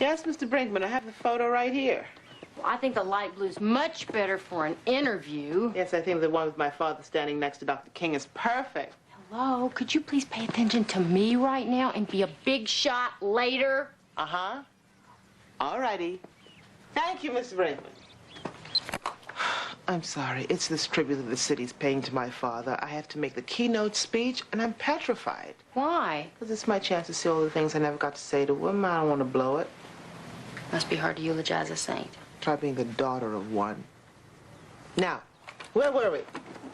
Yes, Mr. Brinkman, I have the photo right here. Well, I think the light blue's much better for an interview. Yes, I think the one with my father standing next to Dr. King is perfect. Hello, could you please pay attention to me right now and be a big shot later? Uh-huh. All righty. Thank you, Mr. Brinkman. I'm sorry. It's this tribute that the city's paying to my father. I have to make the keynote speech, and I'm petrified. Why? Because it's my chance to say all the things I never got to say to him. I don't want to blow it. Must be hard to eulogize a saint. Try being the daughter of one. Now, where were we?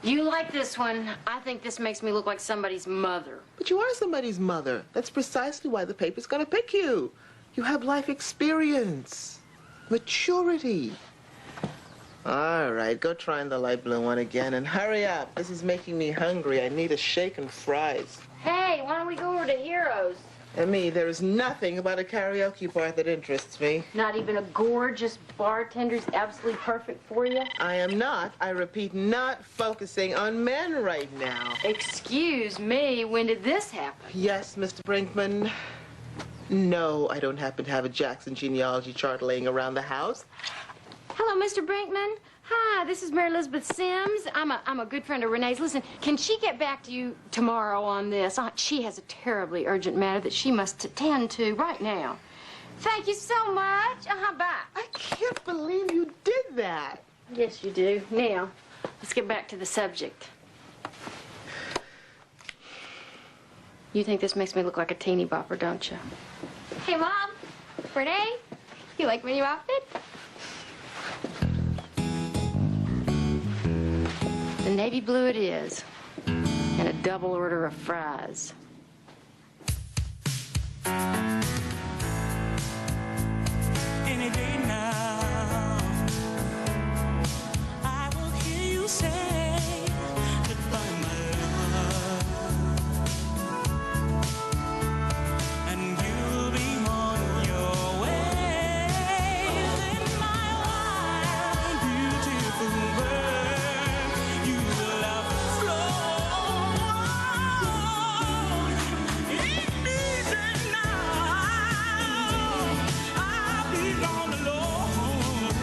You like this one. I think this makes me look like somebody's mother. But you are somebody's mother. That's precisely why the paper's gonna pick you. You have life experience, maturity. All right, go try on the light blue one again and hurry up. This is making me hungry. I need a shake and fries. Hey, why don't we go over to Heroes? And me, there is nothing about a karaoke part that interests me. Not even a gorgeous bartender's absolutely perfect for you? I am not, I repeat, not focusing on men right now. Excuse me, when did this happen? Yes, Mr. Brinkman. No, I don't happen to have a Jackson genealogy chart laying around the house. Hello, Mr. Brinkman. Hi, this is Mary Elizabeth Sims. I'm a good friend of Renee's. Listen, can she get back to you tomorrow on this? She has a terribly urgent matter that she must attend to right now. Thank you so much. Bye. I can't believe you did that. Yes, you do. Now, let's get back to the subject. You think this makes me look like a teeny bopper, don't you? Hey, Mom. Renee, you like my new outfit? The navy blue it is, and a double order of fries. Any day now, I will hear you say goodbye, my love, and you'll be on your way. In my wild, beautiful world, you will have flown. It's easy now. I'll be gone alone.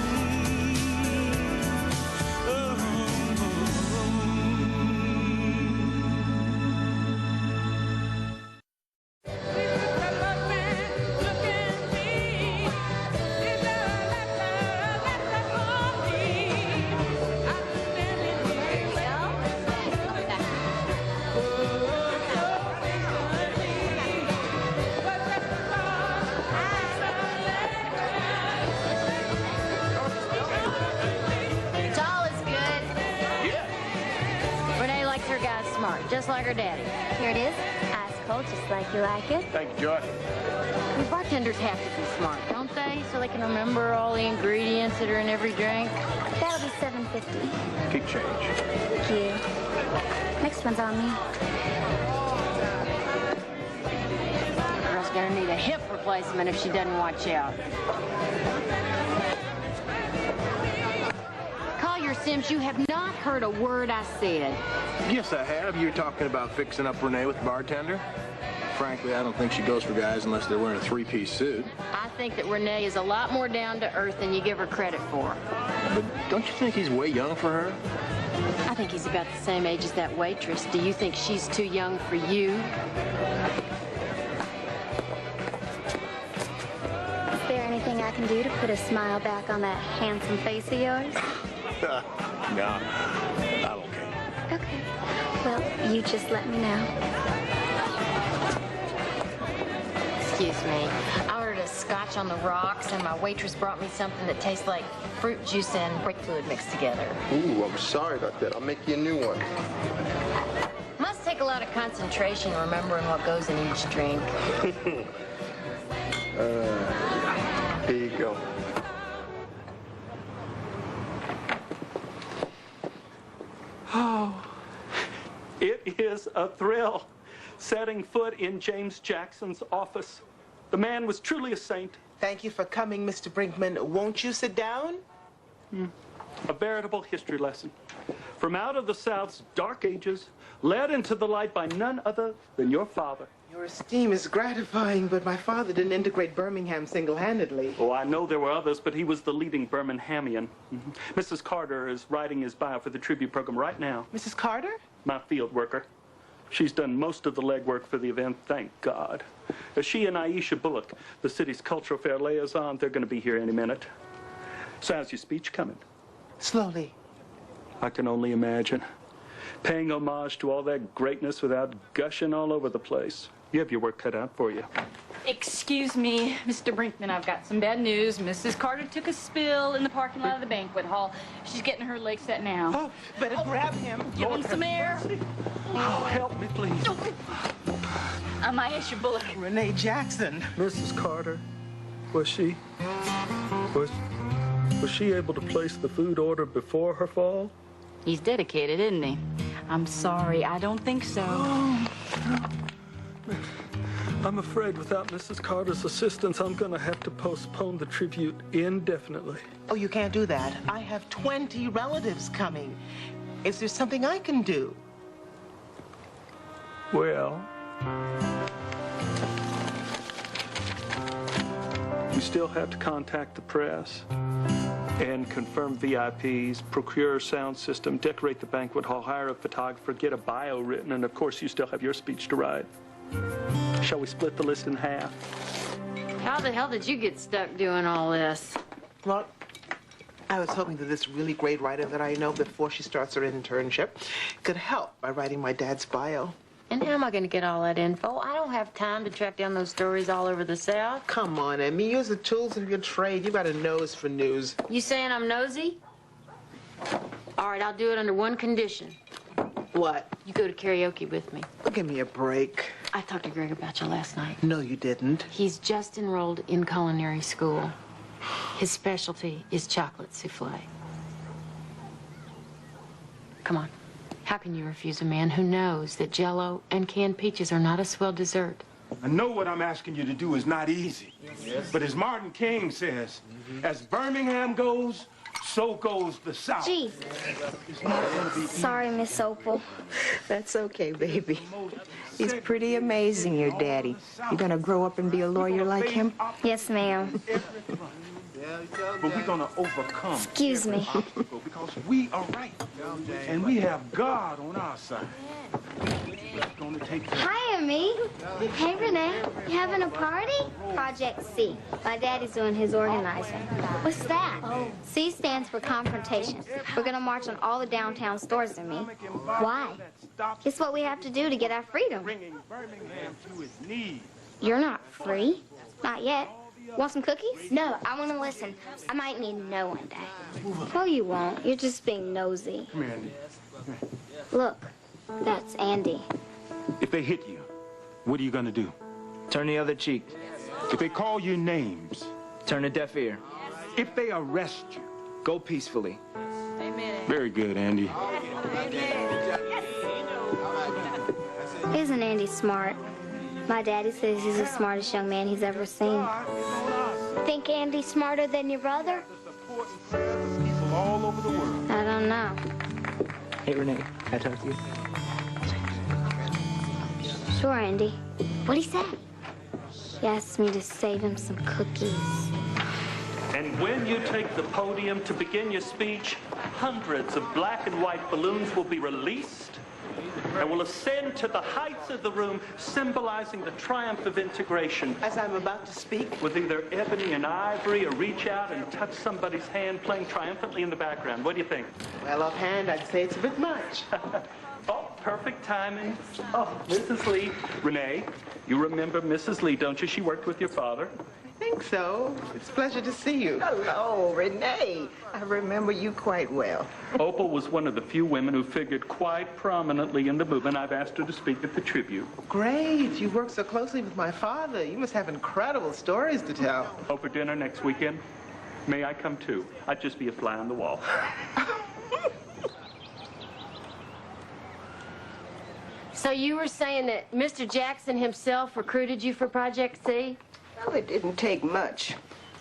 Doll is good. Yeah. Renee likes her guys smart, just like her daddy. Here it is. Ice cold, just like you like it. Thank you, Joy. The bartenders have to be smart, don't they? So they can remember all the ingredients that are in every drink. That'll be $7.50. Keep change. Thank you. Next one's on me. Girl's gonna need a hip replacement if she doesn't watch out. Collier Sims, you have not heard a word I said. Yes, I have. You're talking about fixing up Renee with the bartender. Frankly, I don't think she goes for guys unless they're wearing a three-piece suit. I think that Renee is a lot more down to earth than you give her credit for. But don't you think he's way young for her? I think he's about the same age as that waitress. Do you think she's too young for you? Is there anything I can do to put a smile back on that handsome face of yours? No, I'm okay. Okay. Well, you just let me know. Excuse me. I ordered a scotch on the rocks, and my waitress brought me something that tastes like fruit juice and brake fluid mixed together. Ooh, I'm sorry about that. I'll make you a new one. Must take a lot of concentration remembering what goes in each drink. Here you go. Oh, it is a thrill setting foot in James Jackson's office. The man was truly a saint. Thank you for coming, Mr. Brinkman. Won't you sit down? A veritable history lesson. From out of the South's dark ages, led into the light by none other than your father. Your esteem is gratifying, but my father didn't integrate Birmingham single-handedly. Oh, I know there were others, but he was the leading Birminghamian. Mrs. Carter is writing his bio for the tribute program right now. Mrs. Carter? My field worker. She's done most of the legwork for the event, thank God. She and Aisha Bullock, the city's cultural fair liaison, they're going to be here any minute. So how's your speech coming? Slowly. I can only imagine. Paying homage to all that greatness without gushing all over the place. You have your work cut out for you. Excuse me, Mr. Brinkman, I've got some bad news. Mrs. Carter took a spill in the parking lot of the banquet hall. She's getting her leg set now. Oh, better grab him. Give him some air. Oh, help me, please. I'm Aisha Bullock. Renee Jackson. Mrs. Carter, was she able to place the food order before her fall? He's dedicated, isn't he? I'm sorry, I don't think so. I'm afraid without Mrs. Carter's assistance, I'm going to have to postpone the tribute indefinitely. Oh, you can't do that. I have 20 relatives coming. Is there something I can do? Well, we still have to contact the press and confirm VIPs, procure a sound system, decorate the banquet hall, hire a photographer, get a bio written, and of course you still have your speech to write. Shall we split the list in half? How the hell did you get stuck doing all this? Well, I was hoping that this really great writer that I know before she starts her internship could help by writing my dad's bio. And how am I going to get all that info? I don't have time to track down those stories all over the South. Come on, Emmy. Use the tools of your trade. You got a nose for news. You saying I'm nosy? All right, I'll do it under one condition. What? You go to karaoke with me. Give me a break. I talked to Greg about you last night. No, you didn't. He's just enrolled in culinary school. His specialty is chocolate souffle. Come on. How can you refuse a man who knows that Jell-O and canned peaches are not a swell dessert? I know what I'm asking you to do is not easy. Yes. But as Martin King says, as Birmingham goes, so goes the South. Gee. Sorry, Miss Opal. That's okay, baby. He's pretty amazing, your daddy. You gonna grow up and be a lawyer like him? Yes, ma'am. But we're gonna overcome. Excuse me. Obstacle because we are right, and we have God on our side. It's gonna take care. Hi, Emmy. Hey, Renee. You having a party? Project C. My daddy's doing his organizing. What's that? C stands for confrontation. We're gonna march on all the downtown stores, Emmy. Why? It's what we have to do to get our freedom. Bringing Birmingham to its knees. You're not free. Not yet. Want some cookies? No, I want to listen. I might need to know one day. No, you won't. You're just being nosy. Come here, Andy. Look, that's Andy. If they hit you, what are you gonna do? Turn the other cheek. If they call you names, Turn a deaf ear. if they arrest you, Go peacefully. very good, Andy. Isn't Andy smart? My daddy says he's the smartest young man he's ever seen. Think Andy's smarter than your brother? People all over the world. I don't know. Hey, Renee, can I talk to you? Sure, Andy. What'd he say? He asked me to save him some cookies. And when you take the podium to begin your speech, hundreds of black and white balloons will be released and will ascend to the heights of the room, symbolizing the triumph of integration. As I'm about to speak, With either ebony and ivory or reach out and touch somebody's hand playing triumphantly in the background. What do you think? well, offhand, I'd say it's a bit much. Oh, perfect timing. Oh, Mrs. Lee. Renee, you remember Mrs. Lee, don't you? She worked with your father. I think so. It's a pleasure to see you. Hello, Renee. I remember you quite well. Opal was one of the few women who figured quite prominently in the movement. I've asked her to speak at the tribute. Great. You work so closely with my father. You must have incredible stories to tell. Over dinner next weekend. May I come too? I'd just be a fly on the wall. So you were saying that Mr. Jackson himself recruited you for Project C? Well, it didn't take much.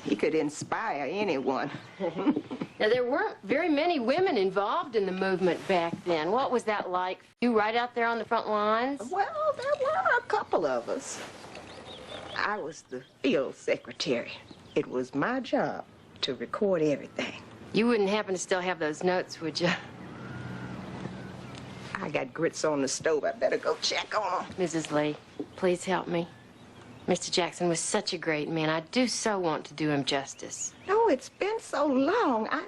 He could inspire anyone. Now, there weren't very many women involved in the movement back then. What was that like? You right out there on the front lines? Well, there were a couple of us. I was the field secretary. It was my job to record everything. You wouldn't happen to still have those notes, would you? I got grits on the stove. I better go check on them. Mrs. Lee, please help me. Mr. Jackson was such a great man. I do so want to do him justice. No, it's been so long. I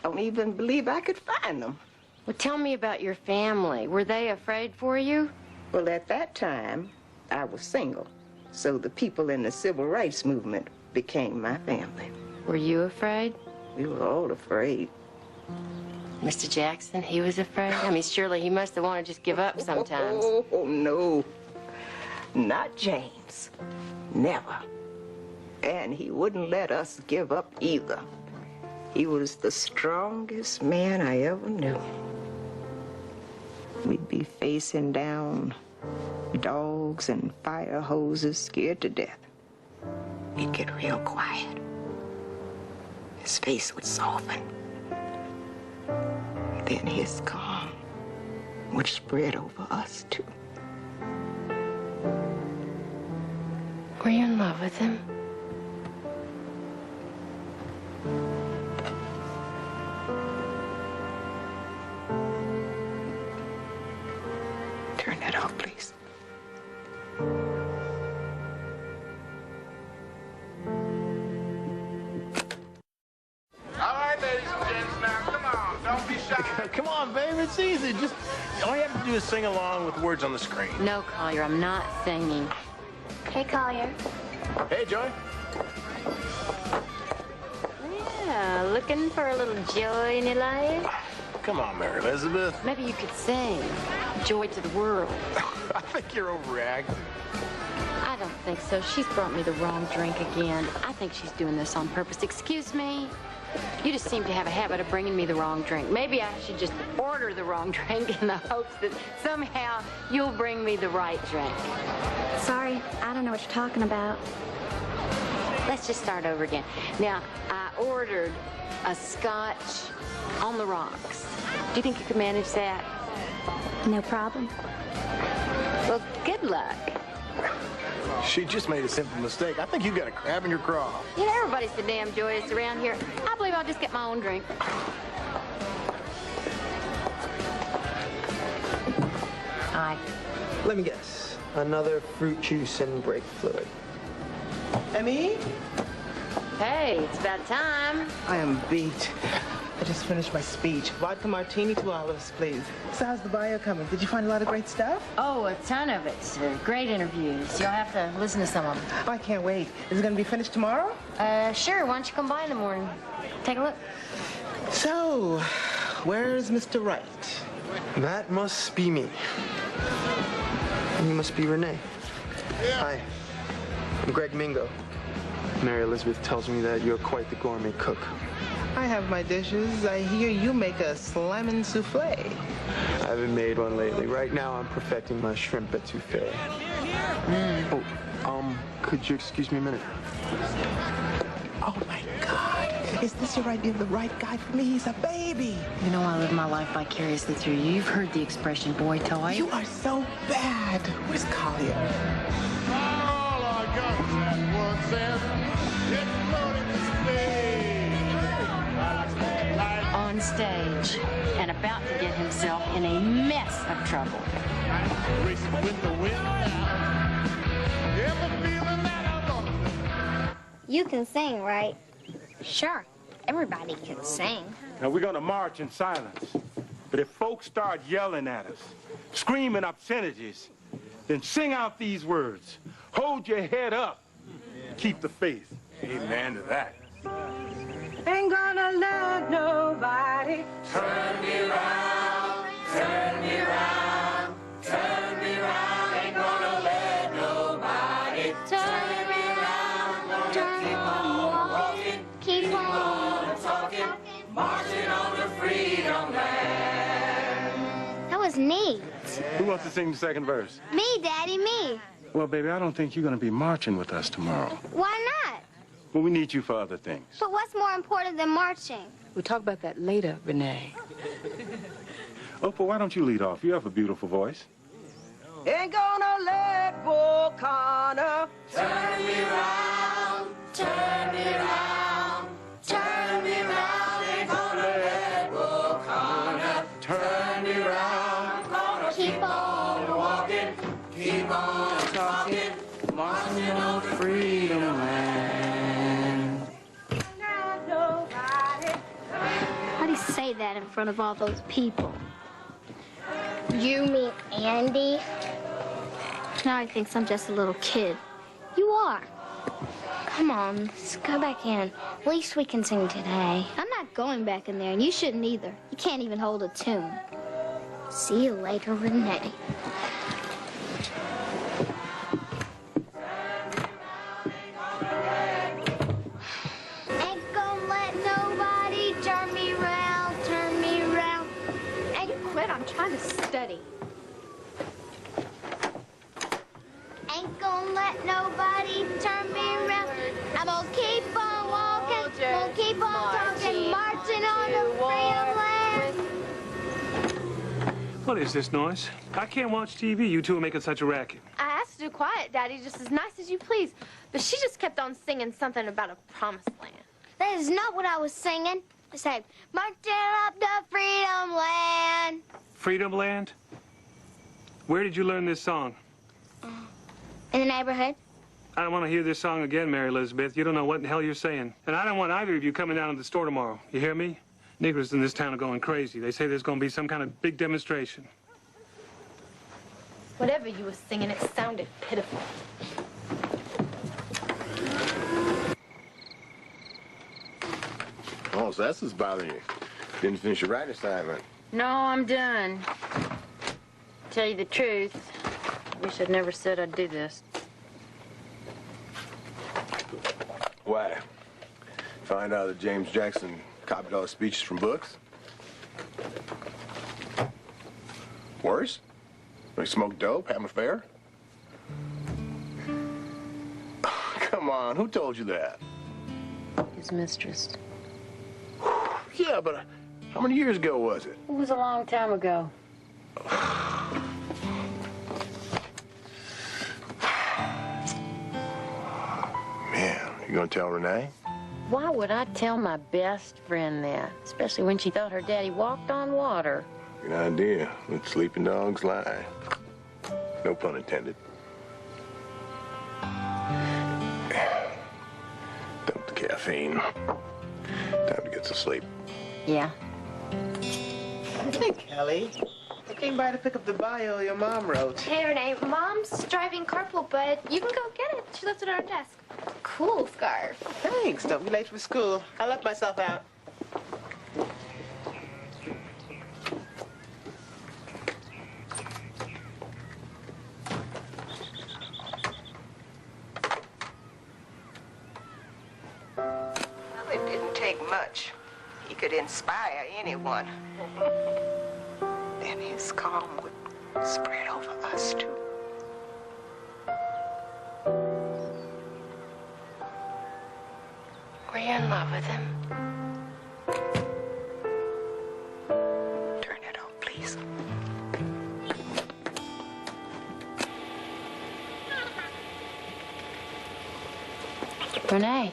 don't even believe I could find them. Well, tell me about your family. Were they afraid for you? Well, at that time, I was single. So the people in the civil rights movement became my family. Were you afraid? We were all afraid. Mr. Jackson, he was afraid? I mean, surely he must have wanted to just give up sometimes. Oh, no. Not James. Never. And he wouldn't let us give up either. He was the strongest man I ever knew. We'd be facing down dogs and fire hoses, scared to death. He'd get real quiet. His face would soften. Then his calm would spread over us, too. Were you in love with him? Turn that off, please. All right, ladies and gents, now, come on. Don't be shy. Come on, babe. It's easy. Just all you have to do is sing along with the words on the screen. No, Collier, I'm not singing. Hey, Collier. Hey, Joy. Yeah, looking for a little joy in your life? Come on, Mary Elizabeth. Maybe you could sing Joy to the World. I think you're overreacting. I don't think so. She's brought me the wrong drink again. I think she's doing this on purpose. Excuse me? You just seem to have a habit of bringing me the wrong drink. Maybe I should just order the wrong drink in the hopes that somehow you'll bring me the right drink. Sorry, I don't know what you're talking about. Let's just start over again. Now, I ordered a scotch on the rocks. Do you think you could manage that? No problem. Well, good luck. She just made a simple mistake. I think you got a crab in your craw. You know, everybody's so damn joyous around here. I believe I'll just get my own drink. Hi. Let me guess. Another fruit juice and brake fluid. Emmy? Hey, it's about time. I am beat. I just finished my speech. Vodka martini, 2 olives, please. So how's the bio coming? Did you find a lot of great stuff? Oh, a ton of it. Great interviews. You'll have to listen to some of them. Oh, I can't wait. Is it going to be finished tomorrow? Sure. Why don't you come by in the morning? Take a look. So, where's Mr. Wright? That must be me. And you must be Renee. Hi. I'm Greg Mingo. Mary Elizabeth tells me that you're quite the gourmet cook. I have my dishes. I hear you make a lemon souffle. I haven't made one lately. Right now, I'm perfecting my shrimp etouffee. Oh, could you excuse me a minute? Oh, my God. Is this your idea of the right guy for me? He's a baby. You know I live my life vicariously through you. You've heard the expression boy toy. You are so bad. Where's Collier? All our guns at once and exploding display. On stage and about to get himself in a mess of trouble. Racing with the wind now. Ever feeling that alone? You can sing, right? Sure. Everybody can sing. Now, we're going to march in silence. But if folks start yelling at us, screaming obscenities, then sing out these words. Hold your head up. Keep the faith. Amen to that. Ain't gonna let nobody Turn me round, turn me round, turn me round. Ain't gonna let nobody Turn me around, turn on walking, keep on talking, marching on the freedom land. That was neat. Who wants to sing the second verse? Me, Daddy, me. Well, baby, I don't think you're going to be marching with us tomorrow. Why not? Well, we need you for other things. But what's more important than marching? We'll talk about that later, Renee. Oprah, why don't you lead off? You have a beautiful voice. Ain't gonna let Bull Connor Turn me round, turn me round, turn me round. Ain't gonna let Bull Connor turn me round. Gonna keep on walking, keep on talking, marching on freedom land. How do you say that in front of all those people? You mean Andy? Now he thinks I'm just a little kid. You are. Come on, let's go back in. At least we can sing today. I'm not going back in there, and you shouldn't either. You can't even hold a tune. See you later, Renee. Ain't gonna let nobody turn me round, turn me round. Hey, you quit. I'm trying to study. Ain't gonna let nobody turn me around. I'm gonna keep on walking, gonna keep on talking, marching on the freedom land. What is this noise? I can't watch TV. You two are making such a racket. I asked her to quiet, Daddy, just as nice as you please. But she just kept on singing something about a promised land. That is not what I was singing. I said, marching up the freedom land. Freedom Land? Where did you learn this song? In the neighborhood. I don't want to hear this song again, Mary Elizabeth. You don't know what the hell you're saying. And I don't want either of you coming down to the store tomorrow. You hear me? Negroes in this town are going crazy. They say there's going to be some kind of big demonstration. Whatever you were singing, it sounded pitiful. Oh, so that's what's bothering you. Didn't finish your writing assignment. No, I'm done. Tell you the truth, wish I'd never said I'd do this. Why? Find out that James Jackson copied all his speeches from books? Worse? He smoked dope, have an affair? Come on, who told you that? His mistress. Yeah, but how many years ago was it? It was a long time ago. Man, you gonna tell Renee? Why would I tell my best friend that? Especially when she thought her daddy walked on water. Good idea. Let sleeping dogs lie. No pun intended. Dump the caffeine. Time to get some sleep. Yeah. Hey, Kelly. I came by to pick up the bio your mom wrote. Hey, Renee, Mom's driving carpool, but you can go get it. She left it on her desk. Cool scarf. Thanks. Don't be late for school. I left myself out. Well, it didn't take much. He could inspire anyone. Then his calm would spread over us, too. Were you in love with him? Turn it on, please. Renee.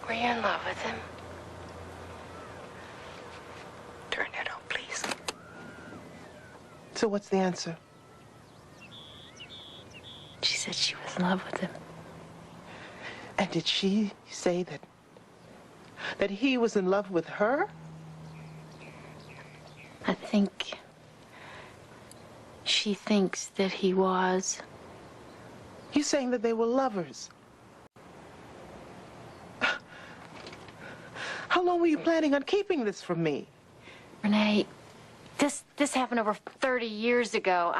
Were you in love with him? Turn it on, please. So what's the answer? She said she was in love with him. And did she say that he was in love with her? I think she thinks that he was. You saying that they were lovers? How long were you planning on keeping this from me? Renee, this happened over 30 years ago.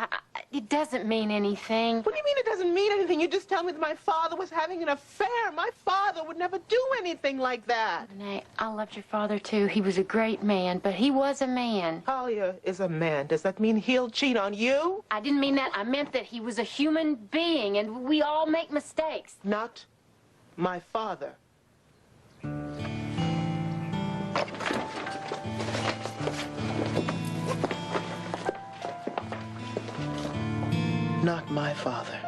It doesn't mean anything. What do you mean it doesn't mean anything? You just tell me that my father was having an affair. My father would never do anything like that. Renee, I loved your father, too. He was a great man, but he was a man. Collier is a man. Does that mean he'll cheat on you? I didn't mean that. I meant that he was a human being, and we all make mistakes. Not my father. Not my father.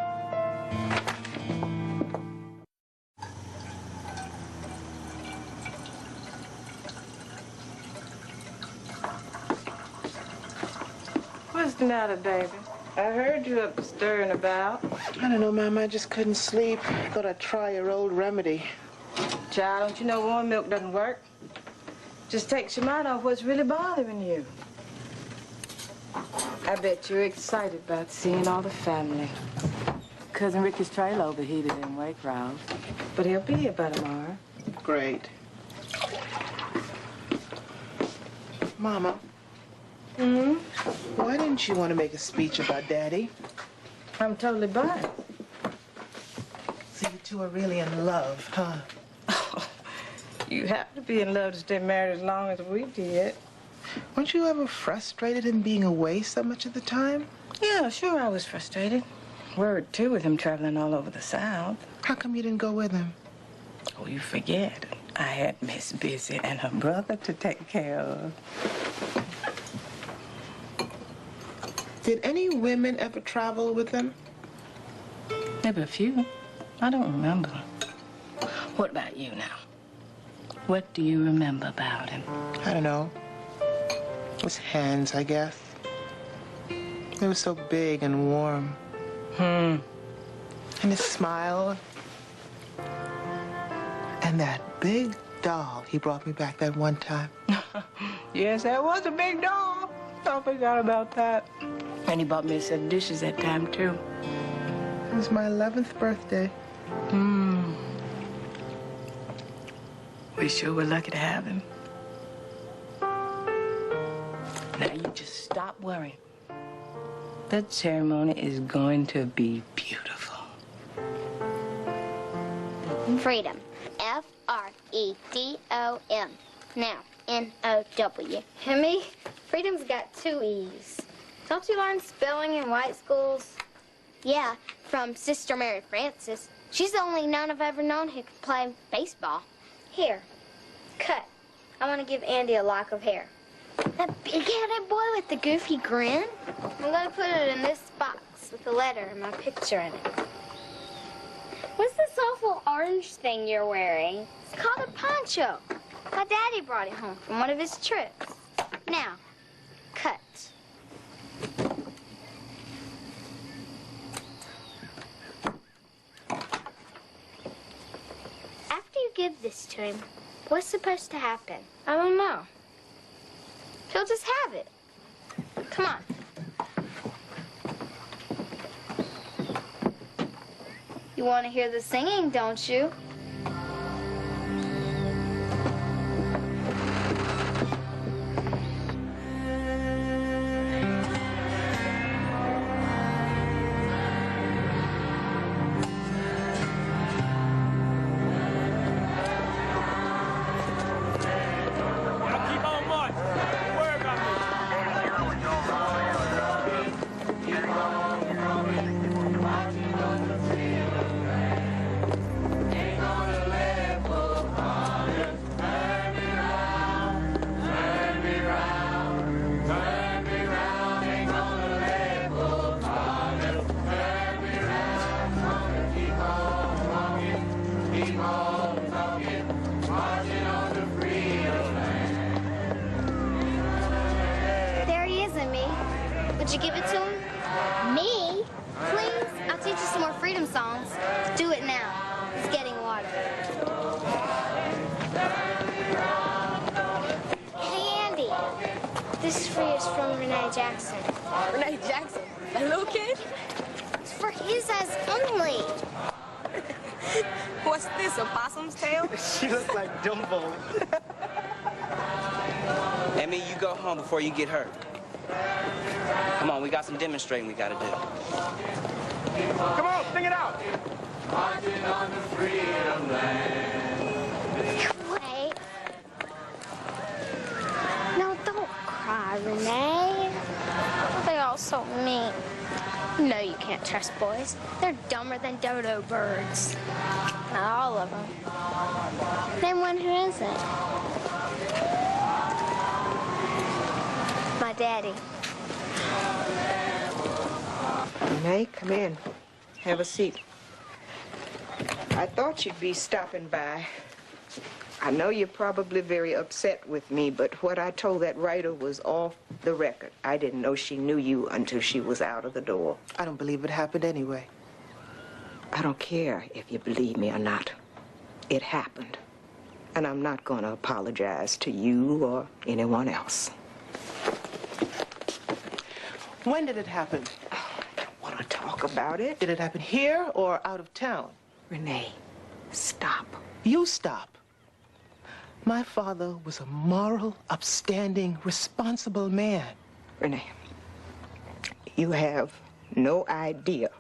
What's the matter, baby? I heard you up stirring about. I don't know, Mama. I just couldn't sleep. Thought I'd try your old remedy. Child, don't you know warm milk doesn't work? Just takes your mind off what's really bothering you. I bet you're excited about seeing all the family. Cousin Ricky's trailer overheated in Waycross, but he'll be here by tomorrow. Great. Mama. Why didn't you want to make a speech about Daddy? I'm totally biased. So you two are really in love, huh? You have to be in love to stay married as long as we did. Weren't you ever frustrated in being away so much of the time? Yeah, sure I was frustrated. Worried, too, with him traveling all over the South. How come you didn't go with him? Oh, you forget. I had Miss Busy and her brother to take care of. Did any women ever travel with him? Maybe a few. I don't remember. What about you now? What do you remember about him? I don't know. His hands, I guess. They were so big and warm. And his smile. And that big doll he brought me back that one time. Yes, that was a big doll. I forgot about that. And he bought me a set of dishes that time, too. It was my 11th birthday. We sure were lucky to have him. Now you just stop worrying. That ceremony is going to be beautiful. Freedom. F-R-E-D-O-M. Now, N-O-W. Hemi, freedom's got 2 E's. Don't you learn spelling in white schools? Yeah, from Sister Mary Frances. She's the only nun I've ever known who could play baseball. Here, cut. I want to give Andy a lock of hair. That big-headed boy with the goofy grin? I'm going to put it in this box with a letter and my picture in it. What's this awful orange thing you're wearing? It's called a poncho. My daddy brought it home from one of his trips. Now, cut. After you give this to him, what's supposed to happen? I don't know. He'll just have it. Come on. You want to hear the singing, don't you? There he is, Emmy. Would you give it to him? Me? Please? I'll teach you some more freedom songs. Do it now. He's getting water. Hey, Andy. This is for you. It's from Renee Jackson. Renee Jackson? That little kid? It's for his eyes only. What's this, a possum's tail? She looks like Dumbo. Emmy, you go home before you get hurt. Come on, we got some demonstrating we gotta do. Come on, sing it out. Marching on the freedom land. Wait. No, don't cry, Renee. They're all so mean. No, you can't trust boys. They're dumber than dodo birds. Not all of them. Name one who isn't. My daddy. Renee, come in. Have a seat. I thought you'd be stopping by. I know you're probably very upset with me, but what I told that writer was off the record. I didn't know she knew you until she was out of the door. I don't believe it happened anyway. I don't care if you believe me or not. It happened. And I'm not going to apologize to you or anyone else. When did it happen? I don't want to talk about it. Did it happen here or out of town? Renee, stop. You stop. My father was a moral, upstanding, responsible man. Renee, you have no idea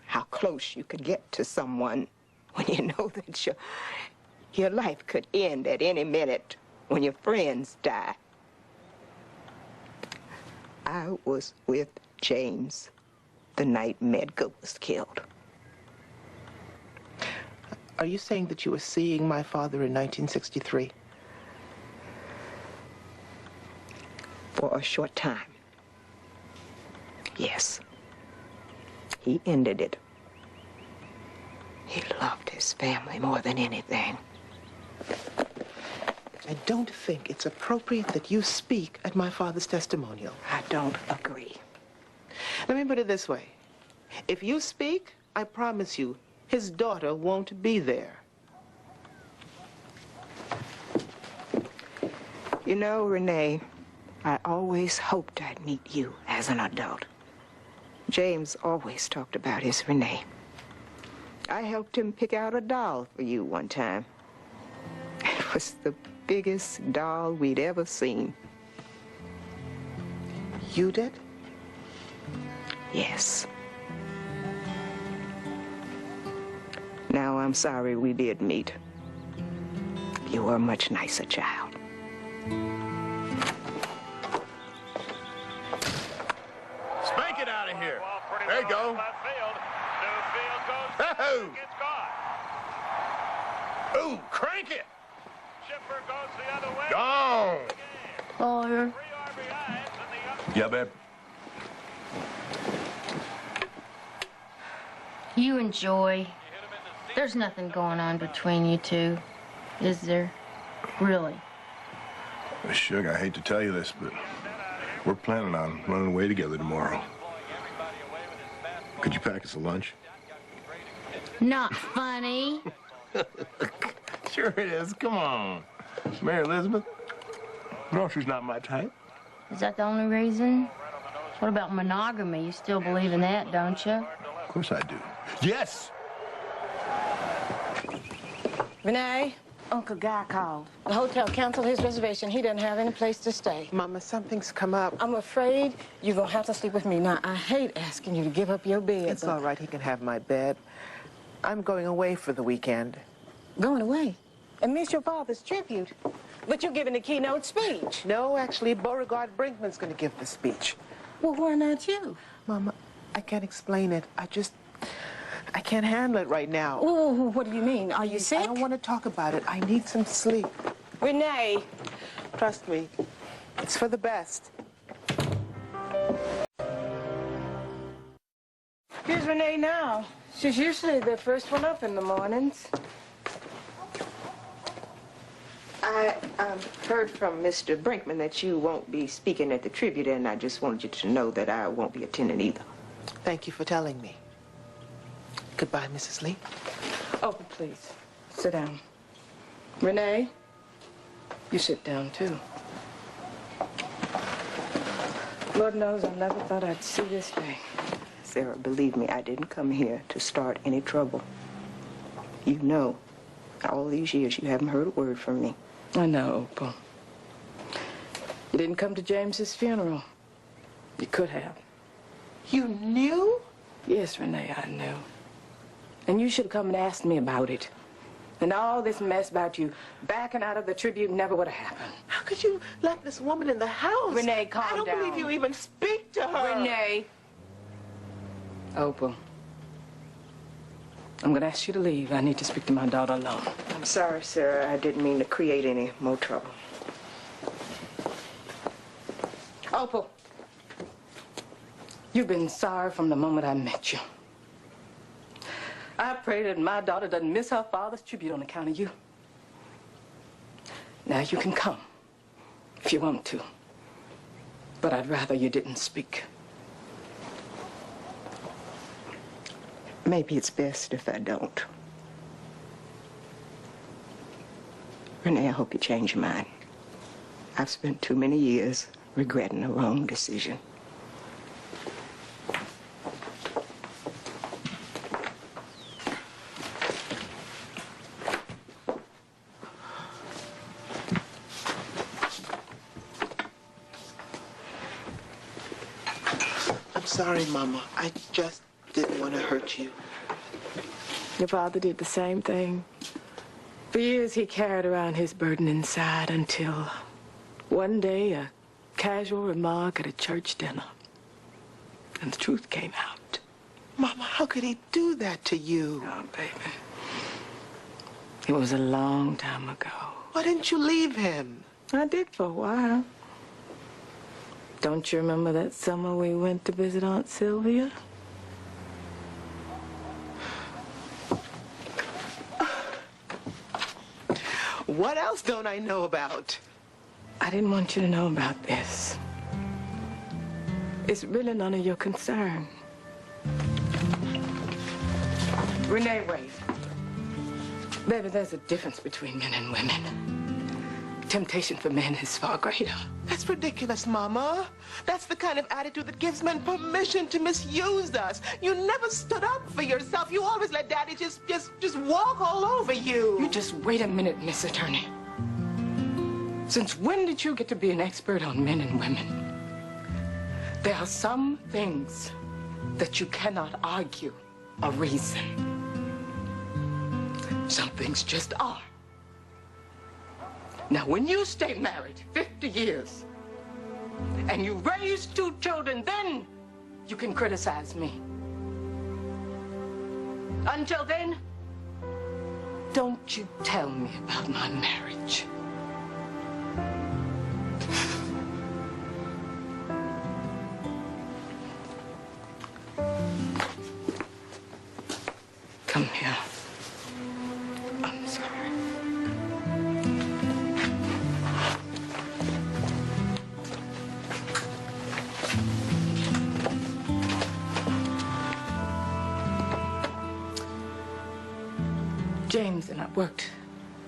how close you could get to someone when you know that your life could end at any minute when your friends die. I was with James the night Medgar was killed. Are you saying that you were seeing my father in 1963? For a short time. Yes. He ended it. He loved his family more than anything. I don't think it's appropriate that you speak at my father's testimonial. I don't agree. Let me put it this way. If you speak, I promise you, his daughter won't be there. You know, Renee, I always hoped I'd meet you as an adult. James always talked about his Renee. I helped him pick out a doll for you one time. It was the biggest doll we'd ever seen. You did? Yes. Now, I'm sorry we did meet. You were a much nicer child. Spank it out of here. There you go. Oh! Ooh, crank it. Chipper goes the other way. Gone. Lawyer. Yeah, babe. You and Joy. There's nothing going on between you two, is there? Really? Suge, I hate to tell you this, but we're planning on running away together tomorrow. Could you pack us a lunch? Not funny. Sure it is. Come on. Mary Elizabeth. No, she's not my type. Is that the only reason? What about monogamy? You still believe in that, don't you? Of course I do. Yes! Renee, Uncle Guy called. The hotel canceled his reservation. He doesn't have any place to stay. Mama, something's come up. I'm afraid you're going to have to sleep with me. Now, I hate asking you to give up your bed. It's all right. He can have my bed. I'm going away for the weekend. Going away? And miss your father's tribute. But you're giving the keynote speech. No, actually, Beauregard Brinkman's going to give the speech. Well, why not you? Mama, I can't explain it. I can't handle it right now. Ooh, what do you mean? Are you sick? I don't want to talk about it. I need some sleep. Renee. Trust me. It's for the best. Here's Renee now. She's usually the first one up in the mornings. I heard from Mr. Brinkman that you won't be speaking at the tribute, and I just wanted you to know that I won't be attending either. Thank you for telling me. Goodbye, Mrs. Lee. Oh, please, sit down. Renee, you sit down, too. Lord knows I never thought I'd see this day. Sarah, believe me, I didn't come here to start any trouble. You know, all these years you haven't heard a word from me. I know, Opal. You didn't come to James's funeral. You could have. You knew? Yes, Renee, I knew. And you should have come and asked me about it. And all this mess about you backing out of the tribute never would have happened. How could you let this woman in the house? Renee, calm down. I don't believe you even speak to her. Renee. Opal, I'm going to ask you to leave. I need to speak to my daughter alone. I'm sorry, Sarah. I didn't mean to create any more trouble. Opal, you've been sorry from the moment I met you. I pray that my daughter doesn't miss her father's tribute on account of you. Now you can come if you want to, but I'd rather you didn't speak. Maybe it's best if I don't. Renee, I hope you change your mind. I've spent too many years regretting the wrong decision. I'm sorry, Mama. I just didn't want to hurt you. Your father did the same thing. For years, he carried around his burden inside until one day, a casual remark at a church dinner, and the truth came out. Mama, how could he do that to you? Oh, baby. It was a long time ago. Why didn't you leave him? I did for a while. Don't you remember that summer we went to visit Aunt Sylvia? What else don't I know about? I didn't want you to know about this. It's really none of your concern. Renee, wait. Baby, there's a difference between men and women. Temptation for men is far greater. That's ridiculous, Mama. That's the kind of attitude that gives men permission to misuse us. You never stood up for yourself. You always let Daddy just walk all over you. You just wait a minute, Miss Attorney. Since when did you get to be an expert on men and women? There are some things that you cannot argue or reason. Some things just are. Now, when you stay married 50 years and you raise 2 children, then you can criticize me. Until then, don't you tell me about my marriage. Come here. I'm sorry. James and I worked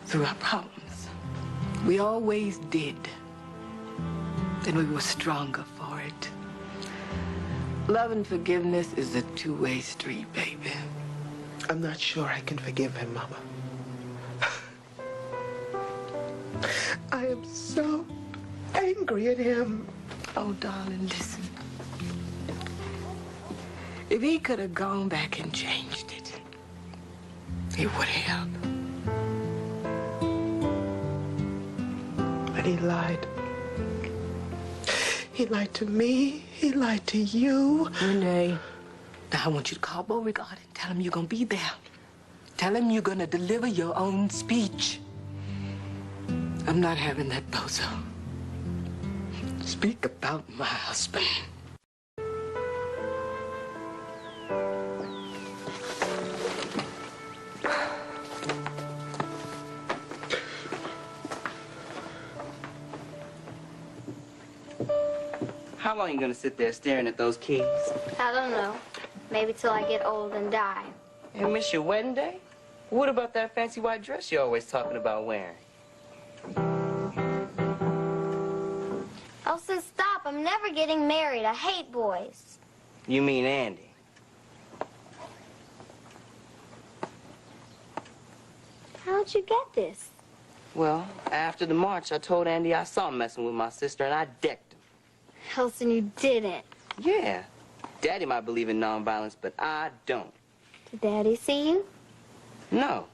through our problems. We always did. And we were stronger for it. Love and forgiveness is a two-way street, baby. I'm not sure I can forgive him, Mama. I am so angry at him. Oh, darling, listen. If he could have gone back and changed it, he would have. But he lied. He lied to me. He lied to you. Renee, now I want you to call Beauregard and tell him you're going to be there. Tell him you're going to deliver your own speech. I'm not having that bozo speak about my husband. How long are you gonna sit there staring at those keys? I don't know. Maybe till I get old and die. You miss your wedding day? What about that fancy white dress you're always talking about wearing? Elsa, stop. I'm never getting married. I hate boys. You mean Andy? How'd you get this? Well, after the march, I told Andy I saw him messing with my sister, and I decked him. Elsa, you didn't. Yeah. Daddy might believe in nonviolence, but I don't. Did Daddy see you? No.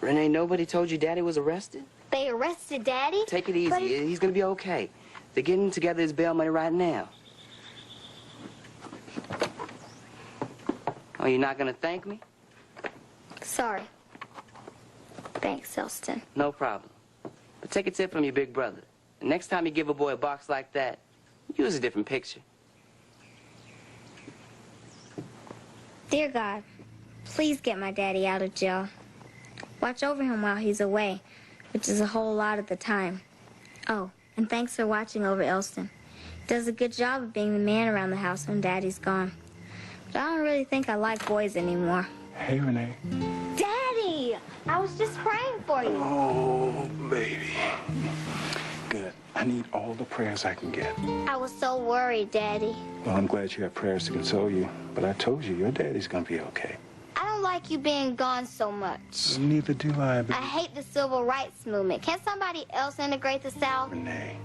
Renee, nobody told you Daddy was arrested? They arrested Daddy? Take it easy. But He's gonna be okay. They're getting together his bail money right now. Oh, you're not gonna thank me? Sorry. Thanks, Elston. No problem. But take a tip from your big brother. The next time you give a boy a box like that, use a different picture. Dear God, please get my daddy out of jail. Watch over him while he's away, which is a whole lot of the time. Oh, and thanks for watching over Elston. He does a good job of being the man around the house when Daddy's gone. But I don't really think I like boys anymore. Hey, Renee. Daddy! I was just praying for you. Oh, baby. Good. I need all the prayers I can get. I was so worried, Daddy. Well, I'm glad you have prayers to console you, but I told you, your daddy's gonna be okay. I don't like you being gone so much. Neither do I, baby. I hate the civil rights movement. Can't somebody else integrate the South? Renee.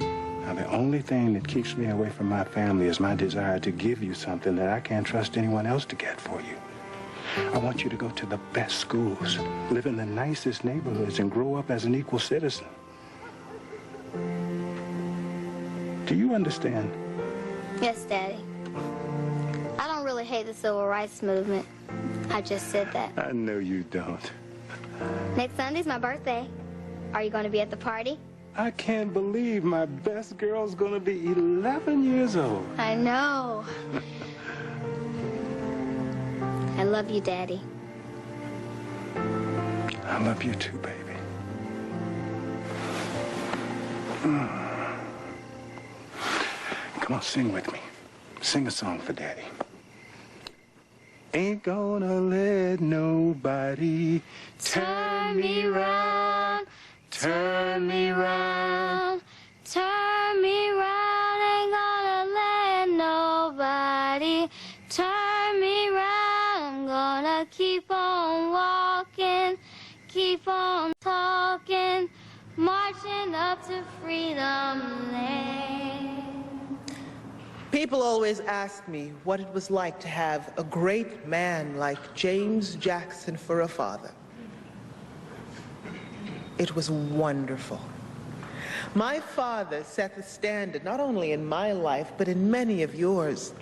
Now, the only thing that keeps me away from my family is my desire to give you something that I can't trust anyone else to get for you. I want you to go to the best schools, live in the nicest neighborhoods, and grow up as an equal citizen. Do you understand? Yes, Daddy. I don't really hate the civil rights movement. I just said that. I know you don't. Next Sunday's my birthday. Are you going to be at the party? I can't believe my best girl's gonna be 11 years old. I know. I love you, Daddy. I love you too, baby. Come on, sing with me. Sing a song for Daddy. Ain't gonna let nobody Turn me round, turn me round, turn me round. Ain't gonna let nobody turn me round. I'm gonna keep on walking, keep on talking, marching up to freedom land. People always ask me what it was like to have a great man like James Jackson for a father. It was wonderful. My father set the standard not only in my life, but in many of yours,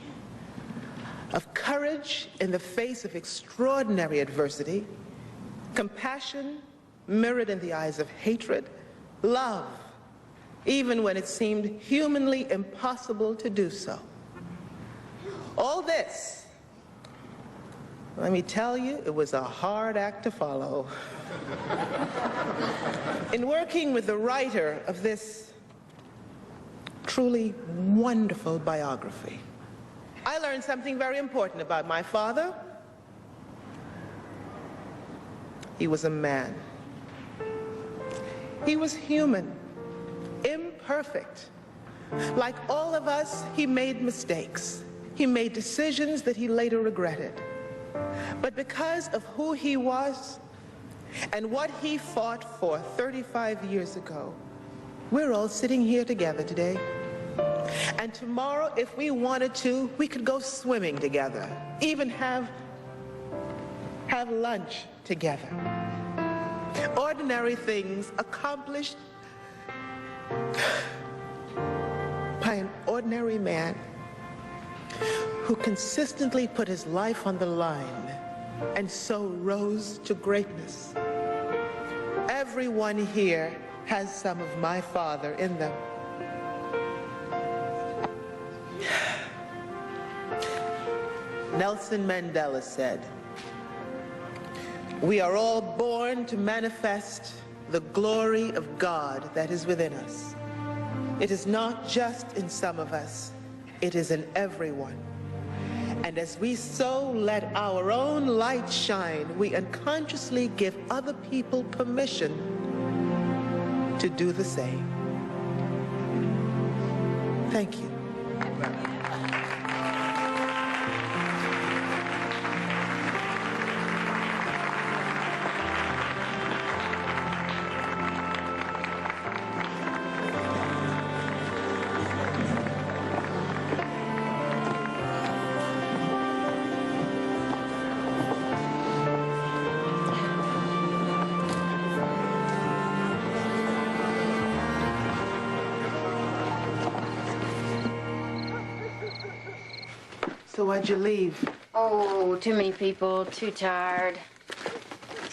of courage in the face of extraordinary adversity, compassion mirrored in the eyes of hatred, love, even when it seemed humanly impossible to do so. All this, let me tell you, it was a hard act to follow. In working with the writer of this truly wonderful biography, I learned something very important about my father. He was a man. He was human, imperfect. Like all of us, he made mistakes. He made decisions that he later regretted. But because of who he was and what he fought for 35 years ago, we're all sitting here together today. And tomorrow, if we wanted to, we could go swimming together, even have lunch together. Ordinary things accomplished by an ordinary man who consistently put his life on the line and so rose to greatness. Everyone here has some of my father in them. Nelson Mandela said, "We are all born to manifest the glory of God that is within us. It is not just in some of us, it is in everyone. And as we so let our own light shine, we unconsciously give other people permission to do the same." Thank you. So why'd you leave? Oh, too many people, too tired.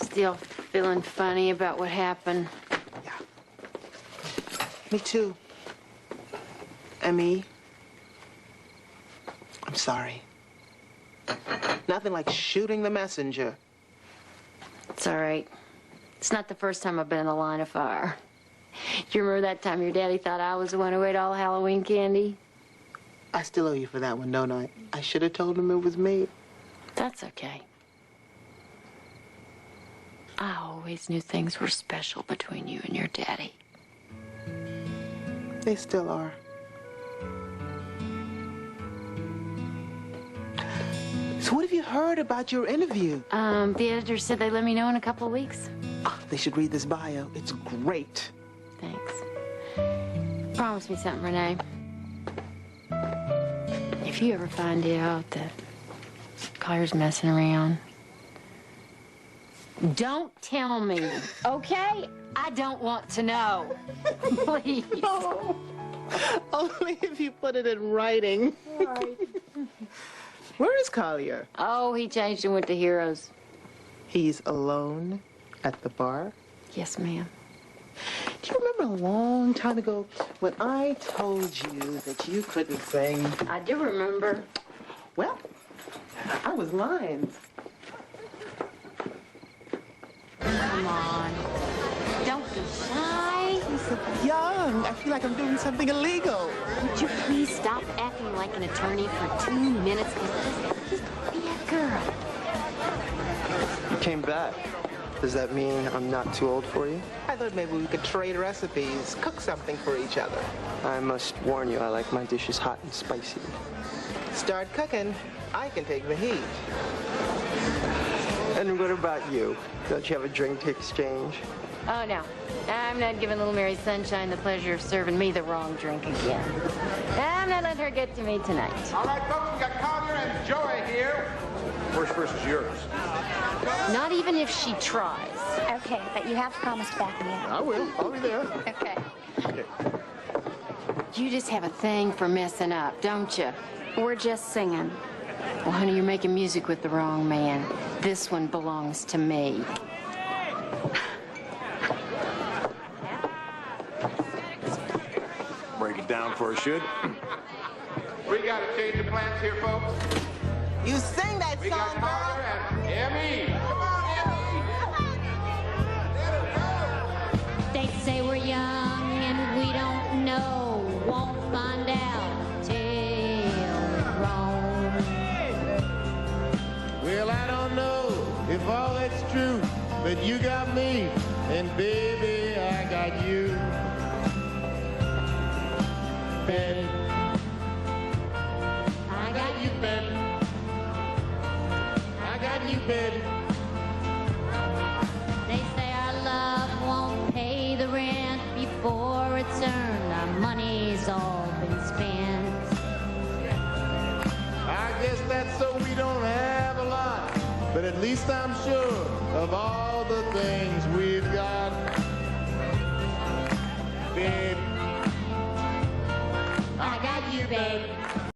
Still feeling funny about what happened. Me too. Emmy, I'm sorry. Nothing like shooting the messenger. It's all right. It's not the first time I've been in the line of fire. Do you remember that time your daddy thought I was the one who ate all Halloween candy? I still owe you for that one, don't I? I should have told him it was me. That's okay. I always knew things were special between you and your daddy. They still are. So what have you heard about your interview? The editor said they'd let me know in a couple of weeks. Oh, they should read this bio. It's great. Thanks. Promise me something, Renee. If you ever find out that Collier's messing around, don't tell me, okay? I don't want to know. Please. No. Only if you put it in writing. Right. Where is Collier? Oh, he changed and went to Heroes. He's alone at the bar? Yes, ma'am. Do you remember a long time ago when I told you that you couldn't sing? I do remember. Well, I was lying. Come on. Don't be shy. I'm so young. I feel like I'm doing something illegal. Would you please stop acting like an attorney for 2 minutes? Just be a girl. You came back. Does that mean I'm not too old for you? I thought maybe we could trade recipes, cook something for each other. I must warn you, I like my dishes hot and spicy. Start cooking. I can take the heat. And what about you? Don't you have a drink to exchange? Oh, no. I'm not giving little Mary Sunshine the pleasure of serving me the wrong drink again. I'm not letting her get to me tonight. All right, folks, we got Collier and Joy here. First versus yours. Not even if she tries. Okay, but you have to promise to back me up. I will. I'll be there. Okay. You just have a thing for messing up, don't you? We're just singing. Well, honey, you're making music with the wrong man. This one belongs to me. Break it down for us, should. We got to change the plans here, folks. You sing that We song, got Collier girl. and Emmy. They say we're young and we don't know. Won't find out till we're wrong. Well, I don't know if all that's true, but you got me, and baby, I got you. Betty, I got you, Betty. I got you, Betty. They say our love won't pay the rent before it's earned. Our money's all been spent. I guess that's so we don't have a lot, but at least I'm sure of all the things we've got.